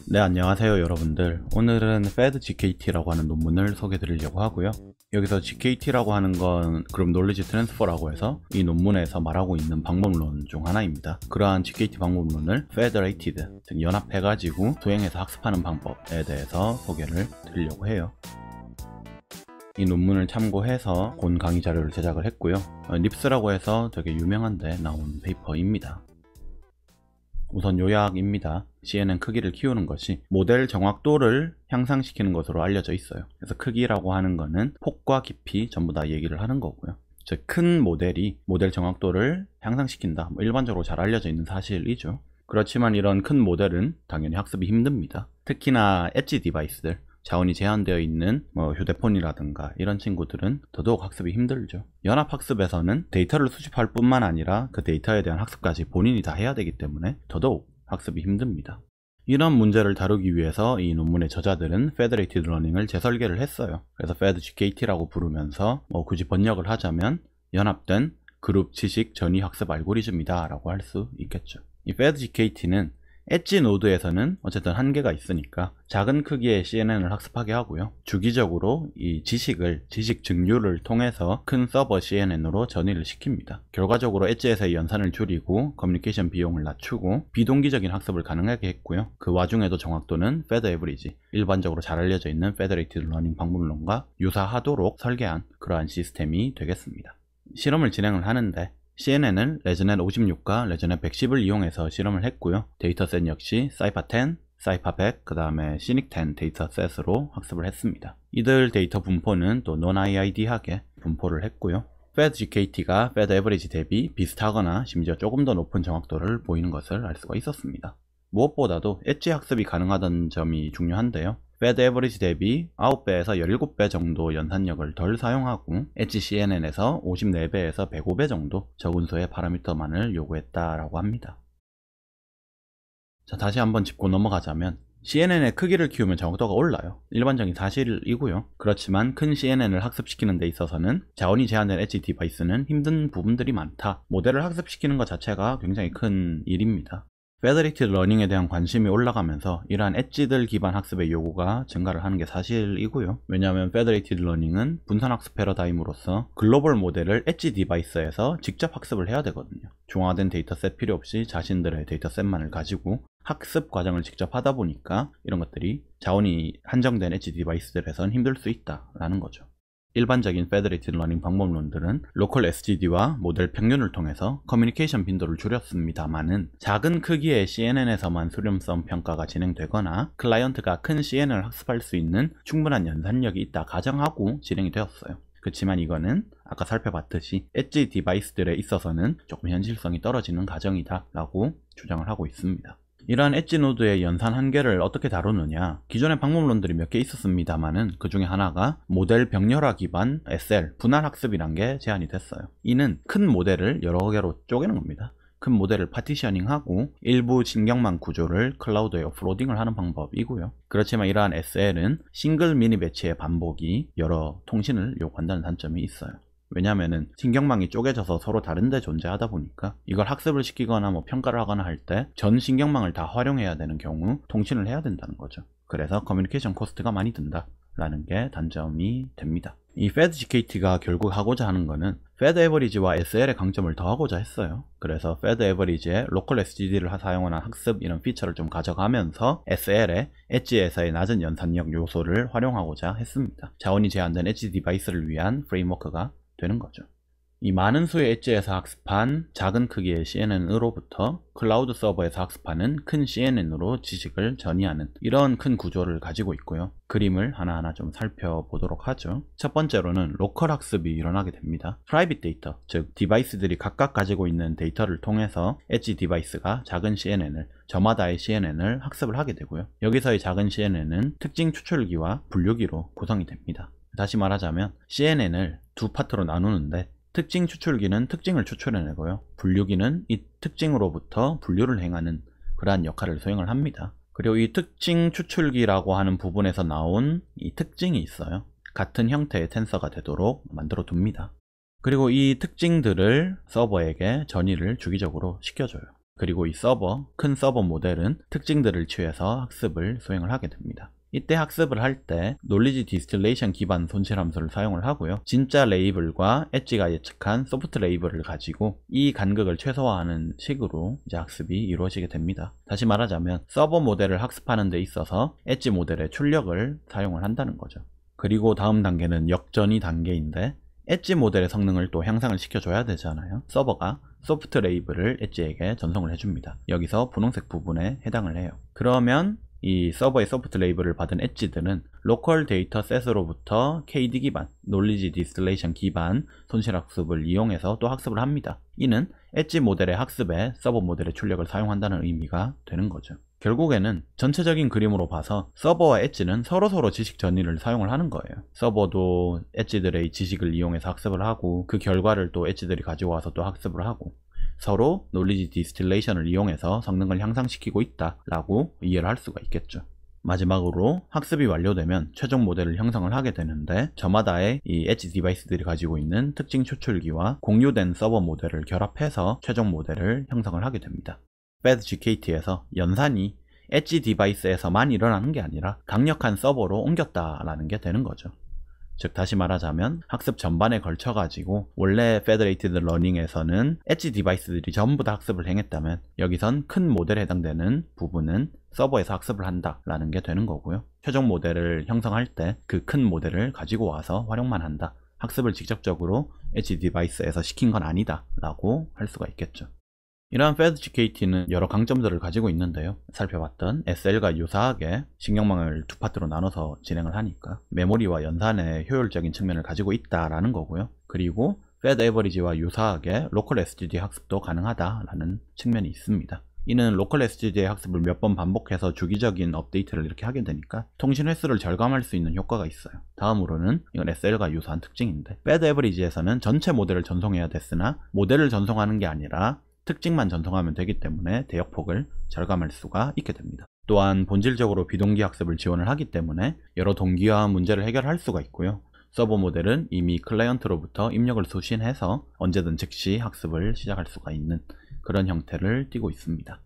네, 안녕하세요 여러분들. 오늘은 FedGKT라고 하는 논문을 소개해 드리려고 하고요. 여기서 GKT라고 하는 건 그룹 놀리지 트랜스퍼라고 해서 이 논문에서 말하고 있는 방법론 중 하나입니다. 그러한 GKT 방법론을 Federated, 즉 연합해가지고 수행해서 학습하는 방법에 대해서 소개를 드리려고 해요. 이 논문을 참고해서 본 강의 자료를 제작을 했고요. 립스라고 해서 되게 유명한데 나온 페이퍼입니다. 우선 요약입니다. CNN 크기를 키우는 것이 모델 정확도를 향상시키는 것으로 알려져 있어요. 그래서 크기라고 하는 거는 폭과 깊이 전부 다 얘기를 하는 거고요. 즉 큰 모델이 모델 정확도를 향상시킨다. 일반적으로 잘 알려져 있는 사실이죠. 그렇지만 이런 큰 모델은 당연히 학습이 힘듭니다. 특히나 엣지 디바이스들, 자원이 제한되어 있는 휴대폰이라든가 이런 친구들은 더더욱 학습이 힘들죠. 연합학습에서는 데이터를 수집할 뿐만 아니라 그 데이터에 대한 학습까지 본인이 다 해야 되기 때문에 더더욱 학습이 힘듭니다. 이런 문제를 다루기 위해서 이 논문의 저자들은 Federated Learning을 재설계를 했어요. 그래서 FedGKT라고 부르면서 굳이 번역을 하자면 연합된 그룹 지식 전위 학습 알고리즘이다 라고 할 수 있겠죠. 이 FedGKT는 엣지 노드에서는 어쨌든 한계가 있으니까 작은 크기의 CNN을 학습하게 하고요. 주기적으로 이 지식 증류를 통해서 큰 서버 CNN으로 전이를 시킵니다. 결과적으로 엣지에서의 연산을 줄이고 커뮤니케이션 비용을 낮추고 비동기적인 학습을 가능하게 했고요. 그 와중에도 정확도는 Fed Average, 일반적으로 잘 알려져 있는 Federated Learning 방법론과 유사하도록 설계한 그러한 시스템이 되겠습니다. 실험을 진행을 하는데 CNN을 레즈넷 56과 레즈넷 110을 이용해서 실험을 했고요. 데이터셋 역시 사이파10, 사이파100, 그 다음에 시닉10 데이터셋으로 학습을 했습니다. 이들 데이터 분포는 또 non-IID하게 분포를 했고요. FedGKT가 FedAverage 대비 비슷하거나 심지어 조금 더 높은 정확도를 보이는 것을 알 수가 있었습니다. 무엇보다도 엣지 학습이 가능하다는 점이 중요한데요. FedAverage 대비 9배에서 17배 정도 연산력을 덜 사용하고 엣지 CNN에서 54배에서 105배 정도 적은 수의 파라미터만을 요구했다라고 합니다. 자, 다시 한번 짚고 넘어가자면 CNN의 크기를 키우면 정확도가 올라요. 일반적인 사실이고요. 그렇지만 큰 CNN을 학습시키는 데 있어서는 자원이 제한된 엣지 디바이스는 힘든 부분들이 많다. 모델을 학습시키는 것 자체가 굉장히 큰 일입니다. Federated Learning에 대한 관심이 올라가면서 이러한 엣지들 기반 학습의 요구가 증가를 하는 게 사실이고요. 왜냐하면 Federated Learning은 분산학습 패러다임으로서 글로벌 모델을 엣지 디바이스에서 직접 학습을 해야 되거든요. 중화된 데이터셋 필요 없이 자신들의 데이터셋만을 가지고 학습 과정을 직접 하다 보니까 이런 것들이 자원이 한정된 엣지 디바이스들에선 힘들 수 있다라는 거죠. 일반적인 Federated Learning 방법론들은 로컬 SGD와 모델 평균을 통해서 커뮤니케이션 빈도를 줄였습니다만은 작은 크기의 CNN에서만 수렴성 평가가 진행되거나 클라이언트가 큰 CNN을 학습할 수 있는 충분한 연산력이 있다 가정하고 진행이 되었어요. 그렇지만 이거는 아까 살펴봤듯이 엣지 디바이스들에 있어서는 조금 현실성이 떨어지는 가정이다 라고 주장을 하고 있습니다. 이러한 엣지 노드의 연산 한계를 어떻게 다루느냐, 기존의 방법론들이 몇 개 있었습니다만은 그 중에 하나가 모델 병렬화 기반 SL, 분할 학습이란 게 제안이 됐어요. 이는 큰 모델을 여러 개로 쪼개는 겁니다. 큰 모델을 파티셔닝하고 일부 신경망 구조를 클라우드에 오프로딩을 하는 방법이고요. 그렇지만 이러한 SL은 싱글 미니 배치의 반복이 여러 통신을 요구한다는 단점이 있어요. 왜냐면은 신경망이 쪼개져서 서로 다른데 존재하다 보니까 이걸 학습을 시키거나 평가를 하거나 할 때 전 신경망을 다 활용해야 되는 경우 통신을 해야 된다는 거죠. 그래서 커뮤니케이션 코스트가 많이 든다 라는 게 단점이 됩니다. 이 FedGKT가 결국 하고자 하는 거는 FedAverage와 SL의 강점을 더하고자 했어요. 그래서 FedAverage에 로컬 SGD를 사용하는 학습 이런 피처를 좀 가져가면서 SL의 엣지에서의 낮은 연산력 요소를 활용하고자 했습니다. 자원이 제한된 엣지 디바이스를 위한 프레임워크가 되는 거죠. 이 많은 수의 엣지에서 학습한 작은 크기의 CNN으로부터 클라우드 서버에서 학습하는 큰 CNN으로 지식을 전이하는 이런 큰 구조를 가지고 있고요. 그림을 하나하나 좀 살펴보도록 하죠. 첫 번째로는 로컬 학습이 일어나게 됩니다. 프라이빗 데이터, 즉 디바이스들이 각각 가지고 있는 데이터를 통해서 엣지 디바이스가 작은 CNN을, 저마다의 CNN을 학습을 하게 되고요. 여기서의 작은 CNN은 특징 추출기와 분류기로 구성이 됩니다. 다시 말하자면 CNN을 두 파트로 나누는데 특징 추출기는 특징을 추출해내고요. 분류기는 이 특징으로부터 분류를 행하는 그러한 역할을 수행을 합니다. 그리고 이 특징 추출기라고 하는 부분에서 나온 이 특징이 있어요. 같은 형태의 텐서가 되도록 만들어 둡니다. 그리고 이 특징들을 서버에게 전이를 주기적으로 시켜줘요. 그리고 이 서버, 큰 서버 모델은 특징들을 취해서 학습을 수행을 하게 됩니다. 이때 학습을 할 때 놀리지 디스틸레이션 기반 손실 함수를 사용을 하고요. 진짜 레이블과 엣지가 예측한 소프트 레이블을 가지고 이 간극을 최소화하는 식으로 이제 학습이 이루어지게 됩니다. 다시 말하자면 서버 모델을 학습하는 데 있어서 엣지 모델의 출력을 사용을 한다는 거죠. 그리고 다음 단계는 역전이 단계인데 엣지 모델의 성능을 또 향상을 시켜줘야 되잖아요. 서버가 소프트 레이블을 엣지에게 전송을 해줍니다. 여기서 분홍색 부분에 해당을 해요. 그러면 이 서버의 소프트 레이블을 받은 엣지들은 로컬 데이터 셋으로부터 KD 기반, 놀리지 디스틸레이션 기반 손실학습을 이용해서 또 학습을 합니다. 이는 엣지 모델의 학습에 서버 모델의 출력을 사용한다는 의미가 되는 거죠. 결국에는 전체적인 그림으로 봐서 서버와 엣지는 서로서로 지식 전이를 사용을 하는 거예요. 서버도 엣지들의 지식을 이용해서 학습을 하고 그 결과를 또 엣지들이 가지고 와서 또 학습을 하고 서로 놀리지 디스틸레이션을 이용해서 성능을 향상시키고 있다라고 이해를 할 수가 있겠죠. 마지막으로 학습이 완료되면 최종 모델을 형성을 하게 되는데 저마다의 이 엣지 디바이스들이 가지고 있는 특징 추출기와 공유된 서버 모델을 결합해서 최종 모델을 형성을 하게 됩니다. FastGKT에서 연산이 엣지 디바이스에서만 일어나는 게 아니라 강력한 서버로 옮겼다라는 게 되는 거죠. 즉 다시 말하자면 학습 전반에 걸쳐 가지고 원래 Federated Learning에서는 엣지 디바이스들이 전부 다 학습을 행했다면 여기선 큰 모델에 해당되는 부분은 서버에서 학습을 한다 라는 게 되는 거고요. 최종 모델을 형성할 때 그 큰 모델을 가지고 와서 활용만 한다, 학습을 직접적으로 엣지 디바이스에서 시킨 건 아니다 라고 할 수가 있겠죠. 이러한 FastGKT는 여러 강점들을 가지고 있는데요. 살펴봤던 SL과 유사하게 신경망을 두 파트로 나눠서 진행을 하니까 메모리와 연산의 효율적인 측면을 가지고 있다라는 거고요. 그리고 FastAverage와 유사하게 로컬 SGD 학습도 가능하다라는 측면이 있습니다. 이는 로컬 SGD의 학습을 몇 번 반복해서 주기적인 업데이트를 이렇게 하게 되니까 통신 횟수를 절감할 수 있는 효과가 있어요. 다음으로는 이건 SL과 유사한 특징인데 FastAverage에서는 전체 모델을 전송해야 됐으나 모델을 전송하는 게 아니라 특징만 전송하면 되기 때문에 대역폭을 절감할 수가 있게 됩니다. 또한 본질적으로 비동기 학습을 지원을 하기 때문에 여러 동기화 문제를 해결할 수가 있고요. 서버 모델은 이미 클라이언트로부터 입력을 수신해서 언제든 즉시 학습을 시작할 수가 있는 그런 형태를 띠고 있습니다.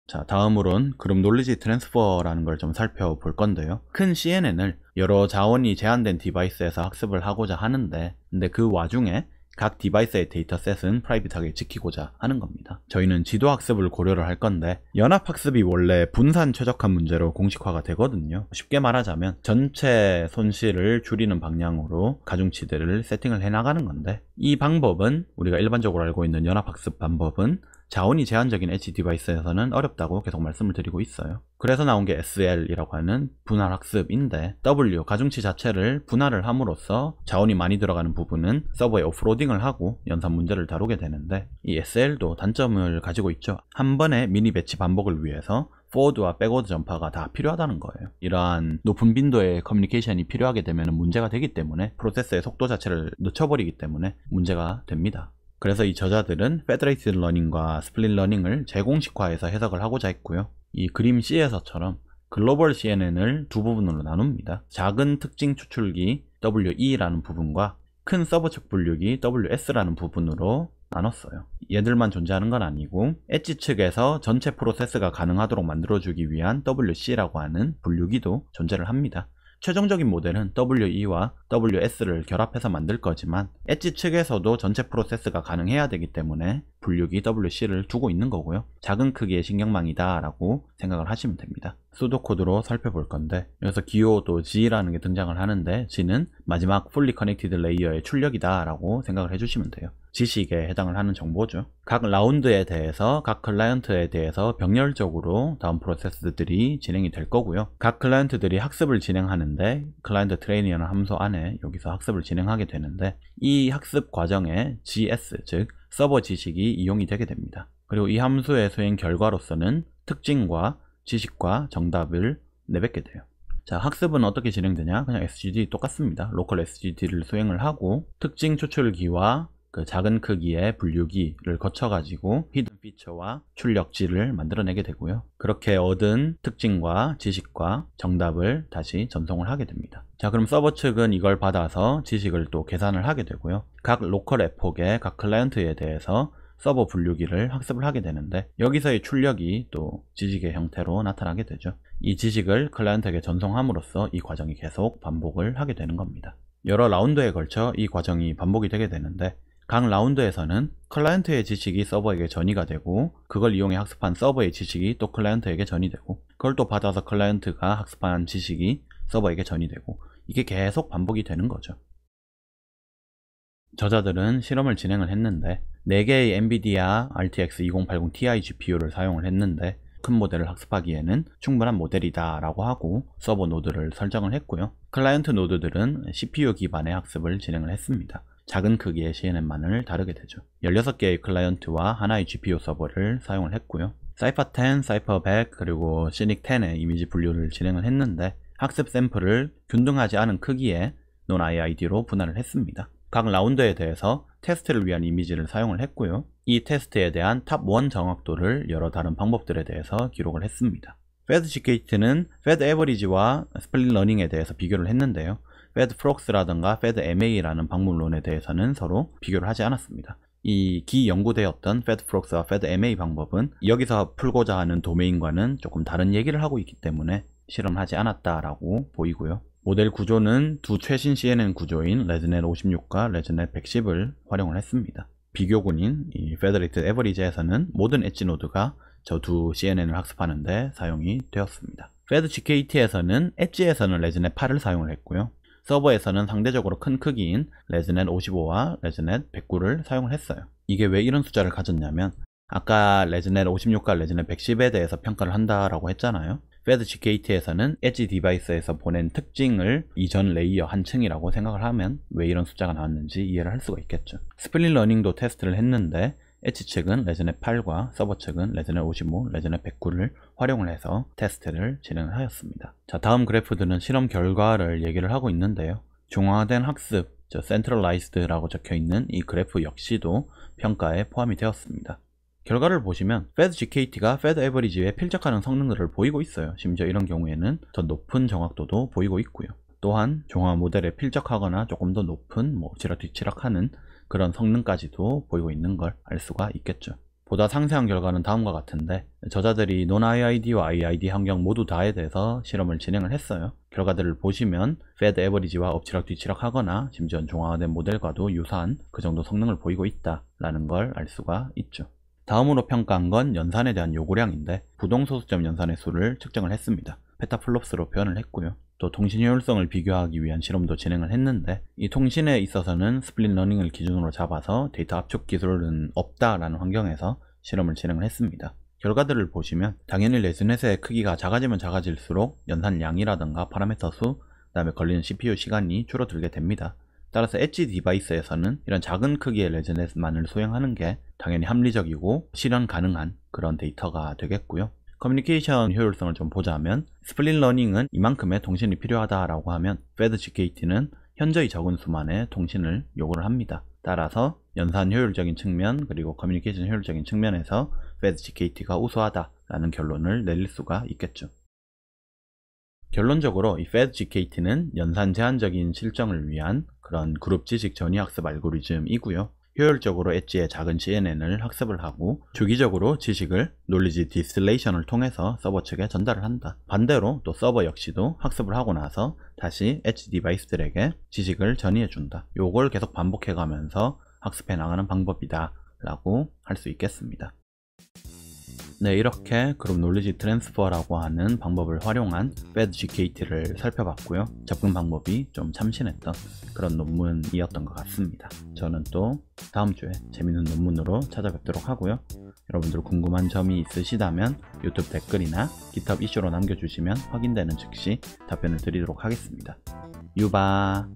자, 다음으론 그룹 놀리지 트랜스퍼라는 걸 좀 살펴볼 건데요. 큰 CNN을 여러 자원이 제한된 디바이스에서 학습을 하고자 하는데 근데 그 와중에 각 디바이스의 데이터셋은 프라이빗하게 지키고자 하는 겁니다. 저희는 지도학습을 고려를 할 건데 연합학습이 원래 분산 최적화 문제로 공식화가 되거든요. 쉽게 말하자면 전체 손실을 줄이는 방향으로 가중치들을 세팅을 해나가는 건데 이 방법은 우리가 일반적으로 알고 있는 연합학습 방법은 자원이 제한적인 엣지 디바이스에서는 어렵다고 계속 말씀을 드리고 있어요. 그래서 나온 게 SL이라고 하는 분할학습인데 W, 가중치 자체를 분할을 함으로써 자원이 많이 들어가는 부분은 서버에 오프로딩을 하고 연산 문제를 다루게 되는데 이 SL도 단점을 가지고 있죠. 한 번의 미니 배치 반복을 위해서 포워드와 백워드 전파가 다 필요하다는 거예요. 이러한 높은 빈도의 커뮤니케이션이 필요하게 되면 문제가 되기 때문에 프로세스의 속도 자체를 늦춰버리기 때문에 문제가 됩니다. 그래서 이 저자들은 Federated Learning과 Split Learning을 재공식화해서 해석을 하고자 했고요. 이 그림 C에서처럼 글로벌 CNN을 두 부분으로 나눕니다. 작은 특징 추출기 WE라는 부분과 큰 서버 측 분류기 WS라는 부분으로 나눴어요. 얘들만 존재하는 건 아니고 엣지 측에서 전체 프로세스가 가능하도록 만들어주기 위한 WC라고 하는 분류기도 존재를 합니다. 최종적인 모델은 WE와 WS를 결합해서 만들 거지만 엣지 측에서도 전체 프로세스가 가능해야 되기 때문에 분류기 WC를 두고 있는 거고요. 작은 크기의 신경망이다 라고 생각을 하시면 됩니다. 수도코드로 살펴볼 건데 여기서 기호도 G라는 게 등장을 하는데 G는 마지막 Fully Connected Layer의 출력이다 라고 생각을 해주시면 돼요. 지식에 해당을 하는 정보죠. 각 라운드에 대해서 각 클라이언트에 대해서 병렬적으로 다음 프로세스들이 진행이 될 거고요. 각 클라이언트들이 학습을 진행하는데 클라이언트 트레이닝이라는 함수 안에 여기서 학습을 진행하게 되는데 이 학습 과정에 GS 즉 서버 지식이 이용이 되게 됩니다. 그리고 이 함수의 수행 결과로서는 특징과 지식과 정답을 내뱉게 돼요. 자, 학습은 어떻게 진행되냐? 그냥 SGD 똑같습니다. 로컬 SGD를 수행을 하고 특징 추출기와 그 작은 크기의 분류기를 거쳐가지고 히든 피처와 출력지를 만들어내게 되고요. 그렇게 얻은 특징과 지식과 정답을 다시 전송을 하게 됩니다. 자, 그럼 서버 측은 이걸 받아서 지식을 또 계산을 하게 되고요. 각 로컬 에폭의 각 클라이언트에 대해서 서버 분류기를 학습을 하게 되는데 여기서의 출력이 또 지식의 형태로 나타나게 되죠. 이 지식을 클라이언트에게 전송함으로써 이 과정이 계속 반복을 하게 되는 겁니다. 여러 라운드에 걸쳐 이 과정이 반복이 되게 되는데 각 라운드에서는 클라이언트의 지식이 서버에게 전이가 되고 그걸 이용해 학습한 서버의 지식이 또 클라이언트에게 전이되고 그걸 또 받아서 클라이언트가 학습한 지식이 서버에게 전이되고 이게 계속 반복이 되는 거죠. 저자들은 실험을 진행을 했는데 4개의 엔비디아 RTX 2080 Ti GPU를 사용을 했는데 큰 모델을 학습하기에는 충분한 모델이다 라고 하고 서버 노드를 설정을 했고요. 클라이언트 노드들은 CPU 기반의 학습을 진행을 했습니다. 작은 크기의 CNN만을 다루게 되죠. 16개의 클라이언트와 하나의 GPU 서버를 사용을 했고요. 사이퍼 10, 사이퍼 100, 그리고 시닉 10의 이미지 분류를 진행을 했는데 학습 샘플을 균등하지 않은 크기의 non-IID로 분할을 했습니다. 각 라운드에 대해서 테스트를 위한 이미지를 사용을 했고요. 이 테스트에 대한 탑1 정확도를 여러 다른 방법들에 대해서 기록을 했습니다. FedGKT는 FedAverage와 스플릿 러닝에 대해서 비교를 했는데요. FedFrox라든가 FedMA라는 방법론에 대해서는 서로 비교를 하지 않았습니다. 이 기연구되었던 FedFrox와 FedMA 방법은 여기서 풀고자 하는 도메인과는 조금 다른 얘기를 하고 있기 때문에 실험하지 않았다라고 보이고요. 모델 구조는 두 최신 CNN 구조인 레즈넷 56과 레즈넷 110을 활용을 했습니다. 비교군인 이 Federated Average에서는 모든 엣지 노드가 저 두 CNN을 학습하는데 사용이 되었습니다. FedGKT에서는 엣지에서는 레즈넷 8을 사용을 했고요. 서버에서는 상대적으로 큰 크기인 레즈넷 55와 레즈넷 109를 사용을 했어요. 이게 왜 이런 숫자를 가졌냐면 아까 레즈넷 56과 레즈넷 110에 대해서 평가를 한다라고 했잖아요. FedGKT에서는 엣지 디바이스에서 보낸 특징을 이전 레이어 한 층이라고 생각을 하면 왜 이런 숫자가 나왔는지 이해를 할 수가 있겠죠. 스플릿 러닝도 테스트를 했는데 엣지 측은 레즈넷 8과 서버 측은 레즈넷 55, 레즈넷 109를 활용을 해서 테스트를 진행을 하였습니다. 자, 다음 그래프들은 실험 결과를 얘기를 하고 있는데요. 중화된 학습, Centralized라고 적혀있는 이 그래프 역시도 평가에 포함이 되었습니다. 결과를 보시면 FedGKT가 FedAverage에 필적하는 성능들을 보이고 있어요. 심지어 이런 경우에는 더 높은 정확도도 보이고 있고요. 또한 종합 모델에 필적하거나 조금 더 높은 엎치락뒤치락하는 그런 성능까지도 보이고 있는 걸 알 수가 있겠죠. 보다 상세한 결과는 다음과 같은데 저자들이 non-IID와 IID 환경 모두 다에 대해서 실험을 진행을 했어요. 결과들을 보시면 FedAverage와 엎치락뒤치락 하거나 심지어 종합된 모델과도 유사한 그 정도 성능을 보이고 있다라는 걸 알 수가 있죠. 다음으로 평가한 건 연산에 대한 요구량인데 부동소수점 연산의 수를 측정을 했습니다. 페타플롭스로 표현을 했고요. 또 통신 효율성을 비교하기 위한 실험도 진행을 했는데 이 통신에 있어서는 스플릿 러닝을 기준으로 잡아서 데이터 압축 기술은 없다라는 환경에서 실험을 진행을 했습니다. 결과들을 보시면 당연히 레즈넷의 크기가 작아지면 작아질수록 연산량이라든가 파라미터 수, 그 다음에 걸리는 CPU 시간이 줄어들게 됩니다. 따라서 엣지 디바이스에서는 이런 작은 크기의 레즈넷만을 소형하는 게 당연히 합리적이고 실현 가능한 그런 데이터가 되겠고요. 커뮤니케이션 효율성을 좀 보자면 스플릿 러닝은 이만큼의 통신이 필요하다라고 하면 FedGKT는 현저히 적은 수만의 통신을 요구를 합니다. 따라서 연산 효율적인 측면 그리고 커뮤니케이션 효율적인 측면에서 FedGKT가 우수하다라는 결론을 내릴 수가 있겠죠. 결론적으로 이 FedGKT는 연산 제한적인 실정을 위한 그런 그룹 지식 전이 학습 알고리즘이고요. 효율적으로 엣지의 작은 CNN을 학습을 하고 주기적으로 지식을 놀리지 디스틸레이션을 통해서 서버 측에 전달을 한다. 반대로 또 서버 역시도 학습을 하고 나서 다시 엣지 디바이스들에게 지식을 전이해 준다. 요걸 계속 반복해 가면서 학습해 나가는 방법이다 라고 할 수 있겠습니다. 네, 이렇게 그룹 놀리지 트랜스퍼라고 하는 방법을 활용한 FedGKT를 살펴봤고요. 접근 방법이 좀 참신했던 그런 논문이었던 것 같습니다. 저는 또 다음 주에 재밌는 논문으로 찾아뵙도록 하고요. 여러분들 궁금한 점이 있으시다면 유튜브 댓글이나 GitHub 이슈로 남겨주시면 확인되는 즉시 답변을 드리도록 하겠습니다. 유바!